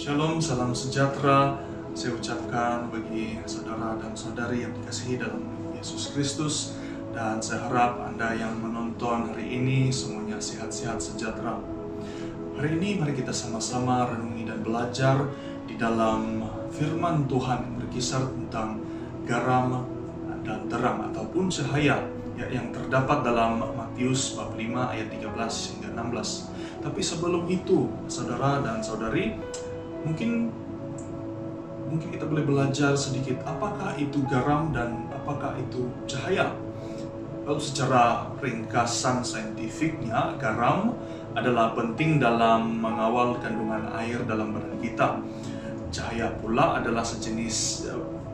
Shalom, salam sejahtera saya ucapkan bagi saudara dan saudari yang dikasihi dalam Yesus Kristus. Dan saya harap Anda yang menonton hari ini semuanya sehat-sehat sejahtera. Hari ini mari kita sama-sama renungi dan belajar di dalam firman Tuhan yang berkisar tentang garam dan terang ataupun cahaya yang terdapat dalam Matius bab 5 ayat 13 hingga 16. Tapi sebelum itu, saudara dan saudari, mungkin kita boleh belajar sedikit apakah itu garam dan apakah itu cahaya. Lalu secara ringkasan saintifiknya, garam adalah penting dalam mengawal kandungan air dalam badan kita. Cahaya pula adalah sejenis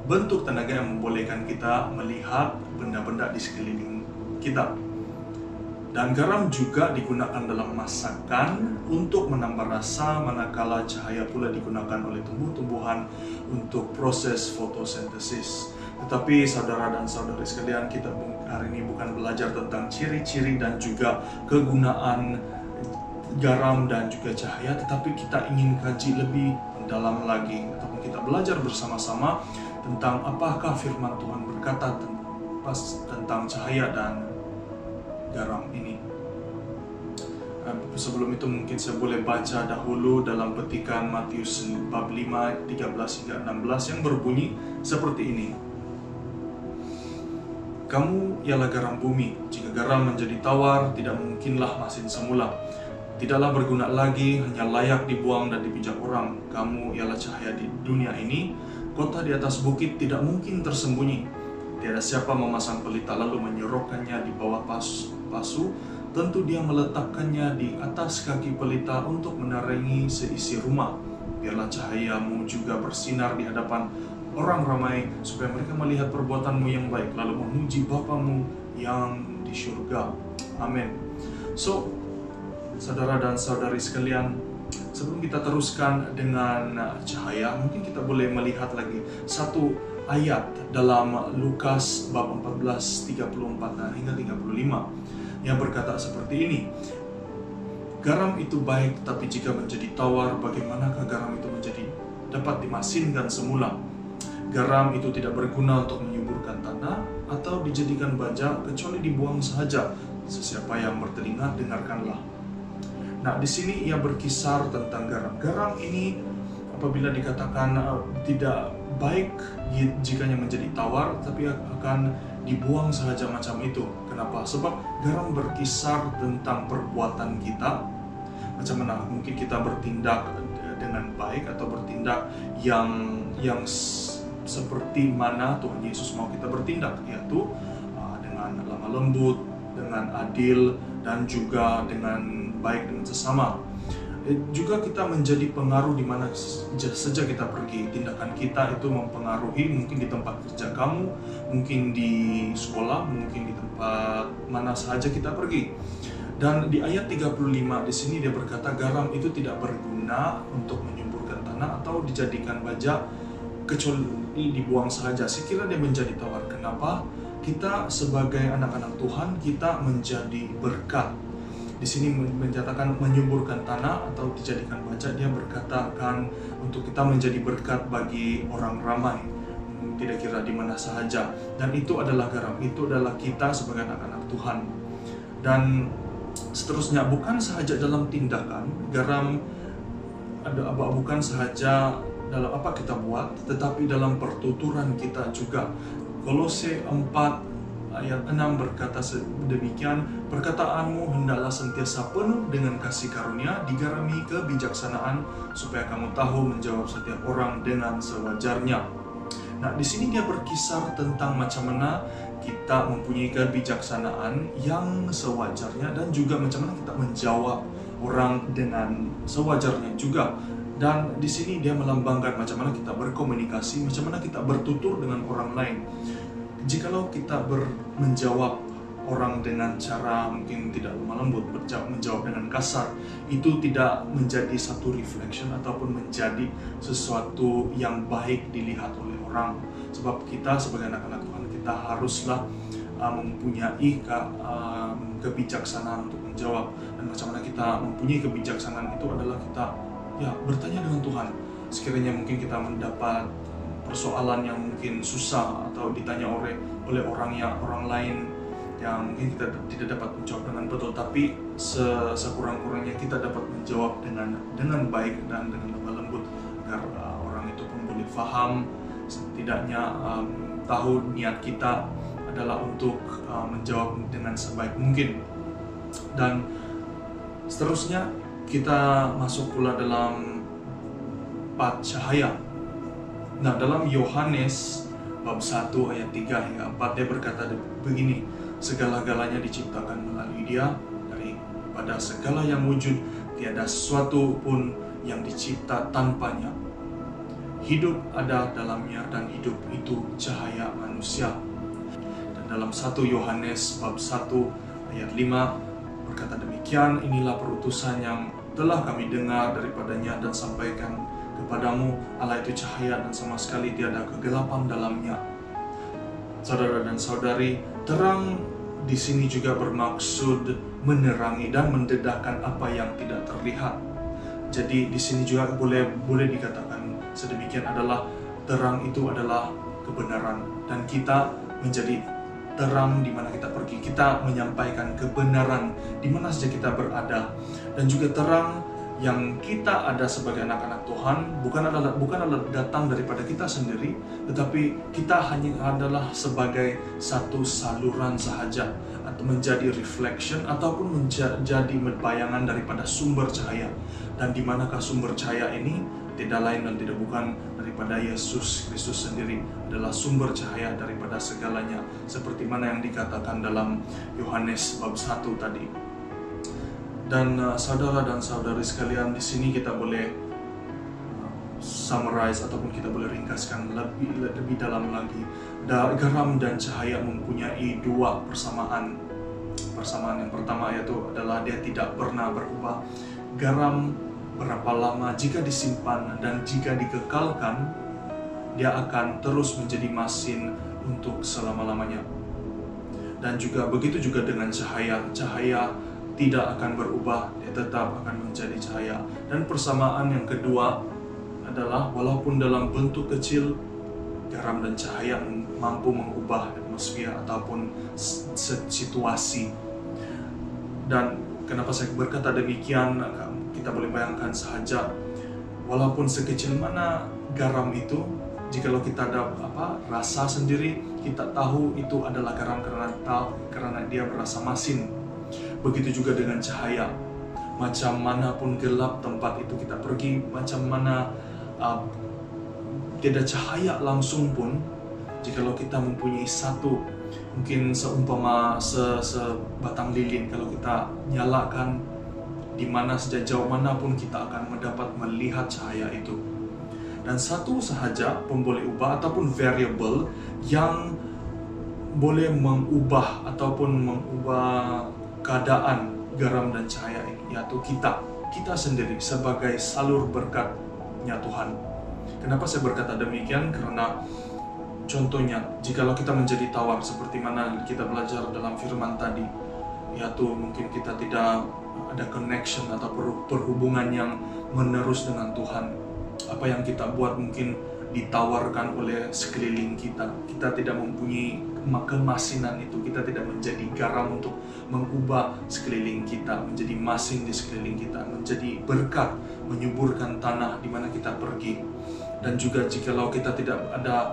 bentuk tenaga yang membolehkan kita melihat benda-benda di sekeliling kita. Dan garam juga digunakan dalam masakan untuk menambah rasa, manakala cahaya pula digunakan oleh tumbuh-tumbuhan untuk proses fotosintesis. Tetapi saudara dan saudari sekalian, kita hari ini bukan belajar tentang ciri-ciri dan juga kegunaan garam dan juga cahaya, tetapi kita ingin kaji lebih dalam lagi, ataupun kita belajar bersama-sama tentang apakah firman Tuhan berkata tentang cahaya dan garam ini. Sebelum itu mungkin saya boleh baca dahulu dalam petikan Matius bab 5 13 hingga 16 yang berbunyi seperti ini. Kamu ialah garam bumi. Jika garam menjadi tawar, tidak mungkinlah masin semula. Tidaklah berguna lagi, hanya layak dibuang dan dipijak orang. Kamu ialah cahaya di dunia ini. Kota di atas bukit tidak mungkin tersembunyi. Tiada siapa memasang pelita lalu menyerokkannya di bawah pasu. Tentu dia meletakkannya di atas kaki pelita untuk menerangi seisi rumah. Biarlah cahayamu juga bersinar di hadapan orang ramai, supaya mereka melihat perbuatanmu yang baik, lalu memuji Bapamu yang di surga. Amin. So, saudara dan saudari sekalian, sebelum kita teruskan dengan cahaya, mungkin kita boleh melihat lagi satu ayat dalam Lukas bab 14, 34 hingga 35 yang berkata seperti ini. Garam itu baik, tapi jika menjadi tawar, bagaimanakah garam itu dapat dimasinkan semula? Garam itu tidak berguna untuk menyuburkan tanah atau dijadikan baja, kecuali dibuang sahaja. Sesiapa yang bertelinga, dengarkanlah. Nah, di sini ia berkisar tentang garam. Garam ini apabila dikatakan tidak baik jikanya menjadi tawar, tapi akan dibuang sahaja macam itu. Kenapa? Sebab garam berkisar tentang perbuatan kita. Macam mana mungkin kita bertindak dengan baik atau bertindak yang seperti mana Tuhan Yesus mau kita bertindak, yaitu dengan lemah lembut, dengan adil, dan juga dengan baik dengan sesama. Juga kita menjadi pengaruh di mana saja kita pergi. Tindakan kita itu mempengaruhi, mungkin di tempat kerja kamu, mungkin di sekolah, mungkin di tempat mana saja kita pergi. Dan di ayat 35 di sini dia berkata garam itu tidak berguna untuk menyuburkan tanah atau dijadikan baja, kecuali dibuang sahaja. Sekira dia menjadi tawar. Kenapa? Kita sebagai anak-anak Tuhan, kita menjadi berkat. Di sini menyatakan menyuburkan tanah atau dijadikan baja. Dia berkatakan untuk kita menjadi berkat bagi orang ramai, tidak kira di mana sahaja. Dan itu adalah garam, itu adalah kita sebagai anak-anak Tuhan. Dan seterusnya, bukan sahaja dalam tindakan, garam bukan sahaja dalam apa kita buat, tetapi dalam pertuturan kita juga. Kolose 4 ayat 6 berkata demikian, perkataanmu hendaklah sentiasa penuh dengan kasih karunia, digarami kebijaksanaan, supaya kamu tahu menjawab setiap orang dengan sewajarnya. Nah, di sini dia berkisar tentang macam mana kita mempunyai kebijaksanaan yang sewajarnya, dan juga macam mana kita menjawab orang dengan sewajarnya juga. Dan di sini dia melambangkan macam mana kita berkomunikasi, macam mana kita bertutur dengan orang lain. Jikalau kita menjawab orang dengan cara mungkin tidak lemah lembut, menjawab dengan kasar, itu tidak menjadi satu reflection ataupun menjadi sesuatu yang baik dilihat oleh orang. Sebab kita sebagai anak-anak Tuhan, kita haruslah mempunyai kebijaksanaan untuk menjawab. Dan macam mana kita mempunyai kebijaksanaan itu adalah kita bertanya dengan Tuhan. sekiranya mungkin kita mendapat persoalan yang mungkin susah atau ditanya oleh orang lain yang mungkin kita tidak dapat menjawab dengan betul, tapi sekurang-kurangnya kita dapat menjawab dengan baik dan dengan lemah lembut, agar orang itu pun boleh paham, setidaknya tahu niat kita adalah untuk menjawab dengan sebaik mungkin. Dan seterusnya kita masuk pula dalam 4 cahaya. Nah, dalam Yohanes bab 1 ayat 3 hingga 4 dia berkata begini, segala-galanya diciptakan melalui Dia, daripada segala yang wujud tiada sesuatu pun yang dicipta tanpanya. Hidup ada dalamnya dan hidup itu cahaya manusia. Dan dalam 1 Yohanes bab 1 ayat 5 berkata demikian, inilah perutusan yang telah kami dengar daripadanya dan sampaikan kepadamu, Allah itu cahaya dan sama sekali tiada kegelapan dalamnya. Saudara dan saudari, terang di sini juga bermaksud menerangi dan mendedahkan apa yang tidak terlihat. Jadi di sini juga boleh dikatakan sedemikian, adalah terang itu adalah kebenaran, dan kita menjadi terang di mana kita pergi. Kita menyampaikan kebenaran di mana saja kita berada, dan juga terang yang kita ada sebagai anak-anak Tuhan bukan adalah datang daripada kita sendiri, tetapi kita hanya adalah sebagai satu saluran sahaja, atau menjadi reflection ataupun menjadi bayangan daripada sumber cahaya. Dan di manakah sumber cahaya ini? Tidak lain dan tidak bukan daripada Yesus Kristus sendiri, adalah sumber cahaya daripada segalanya, seperti mana yang dikatakan dalam Yohanes bab 1 tadi. Dan saudara dan saudari sekalian, di sini kita boleh summarize ataupun kita boleh ringkaskan lebih dalam lagi. Garam dan cahaya mempunyai 2 persamaan. Persamaan yang pertama yaitu adalah dia tidak pernah berubah. Garam berapa lama jika disimpan dan jika dikekalkan, dia akan terus menjadi masin untuk selama-lamanya. Dan juga begitu juga dengan cahaya. Cahaya tidak akan berubah, dia tetap akan menjadi cahaya. Dan persamaan yang kedua adalah walaupun dalam bentuk kecil, garam dan cahaya mampu mengubah atmosfer ataupun situasi. Dan kenapa saya berkata demikian? Kita boleh bayangkan saja, walaupun sekecil mana garam itu, jikalau kita ada rasa sendiri, kita tahu itu adalah garam karena dia berasa masin. Begitu juga dengan cahaya. Macam manapun gelap tempat itu kita pergi, macam mana tidak cahaya langsung pun, jikalau kita mempunyai satu, mungkin seumpama sebatang lilin, kalau kita nyalakan di mana saja, jauh manapun kita akan mendapat melihat cahaya itu. Dan satu sahaja boleh ubah ataupun variable yang boleh mengubah ataupun mengubah keadaan garam dan cahaya ini, yaitu kita sendiri sebagai salur berkatnya Tuhan. Kenapa saya berkata demikian? Karena contohnya, jikalau kita menjadi tawar seperti mana kita belajar dalam firman tadi, yaitu mungkin kita tidak ada connection atau perhubungan yang menerus dengan Tuhan. Apa yang kita buat mungkin ditawarkan oleh sekeliling kita. Kita tidak mempunyai kemasinan itu. Kita tidak menjadi garam untuk mengubah sekeliling kita, menjadi masin di sekeliling kita, menjadi berkat, menyuburkan tanah di mana kita pergi. Dan juga jikalau kita tidak ada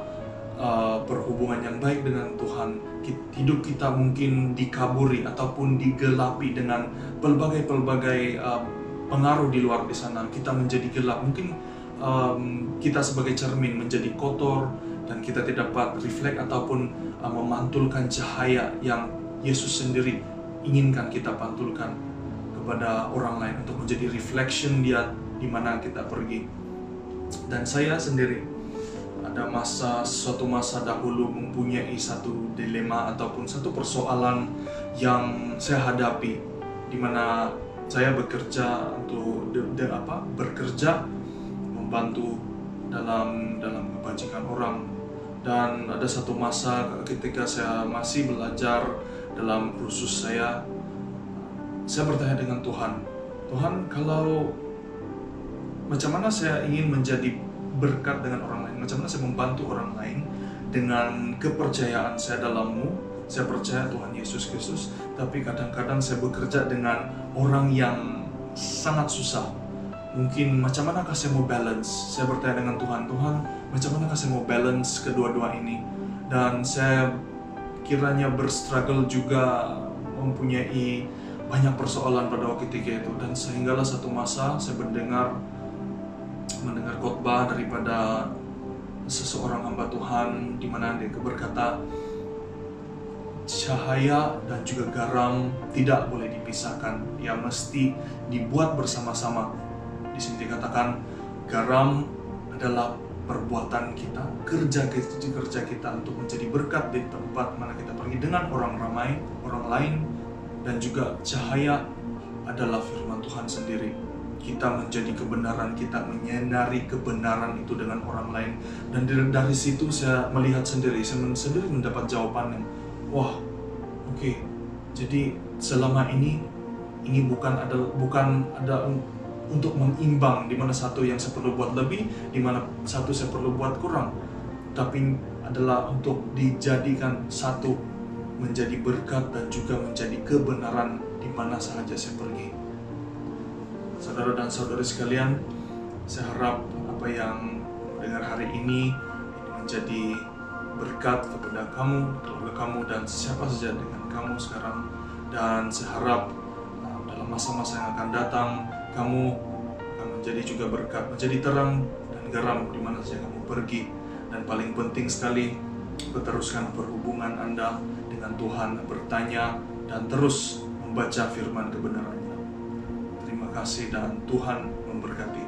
perhubungan yang baik dengan Tuhan, hidup kita mungkin dikaburi ataupun digelapi dengan pelbagai pengaruh di luar di sana. Kita menjadi gelap, mungkin kita sebagai cermin menjadi kotor, dan kita tidak dapat reflect ataupun memantulkan cahaya yang Yesus sendiri inginkan kita pantulkan kepada orang lain, untuk menjadi reflection Dia di mana kita pergi. Dan saya sendiri ada suatu masa dahulu mempunyai satu dilema ataupun satu persoalan yang saya hadapi, di mana saya bekerja untuk bekerja membantu dalam kebajikan orang. Dan ada satu masa ketika saya masih belajar dalam kursus saya bertanya dengan Tuhan, kalau macam mana saya ingin menjadi berkat dengan orang lain, macam mana saya membantu orang lain dengan kepercayaan saya dalammu. Saya percaya Tuhan Yesus Kristus, tapi kadang-kadang saya bekerja dengan orang yang sangat susah. Mungkin macam manakah saya mau balance? Saya bertanya dengan Tuhan, Tuhan, macam manakah saya mau balance kedua-dua ini? Dan saya kiranya berstruggle juga, mempunyai banyak persoalan pada waktu ketika itu. Dan sehinggalah satu masa saya mendengar khotbah daripada seseorang hamba Tuhan, di mana dia berkata, cahaya dan juga garam tidak boleh dipisahkan, ya mesti dibuat bersama-sama. Di sini dikatakan garam adalah perbuatan kita, kerja kita untuk menjadi berkat di tempat mana kita pergi dengan orang ramai, orang lain, dan juga cahaya adalah firman Tuhan sendiri. Kita menjadi kebenaran, kita menyinari kebenaran itu dengan orang lain. Dan dari situ saya melihat sendiri, saya sendiri mendapat jawabannya. Wah, oke. Jadi selama ini bukan ada untuk mengimbang, di mana satu yang saya perlu buat lebih, di mana satu saya perlu buat kurang, tapi adalah untuk dijadikan satu, menjadi berkat dan juga menjadi kebenaran di mana saja saya pergi. Saudara dan saudari sekalian, saya harap apa yang mendengar hari ini menjadi berkat kepada kamu, keluarga kamu, dan siapa saja dengan kamu sekarang. Dan saya harap dalam masa-masa yang akan datang, kamu akan menjadi juga berkat, menjadi terang dan garam di mana saja kamu pergi. Dan paling penting sekali, teruskan perhubungan Anda dengan Tuhan, bertanya dan terus membaca firman kebenarannya. Terima kasih dan Tuhan memberkati.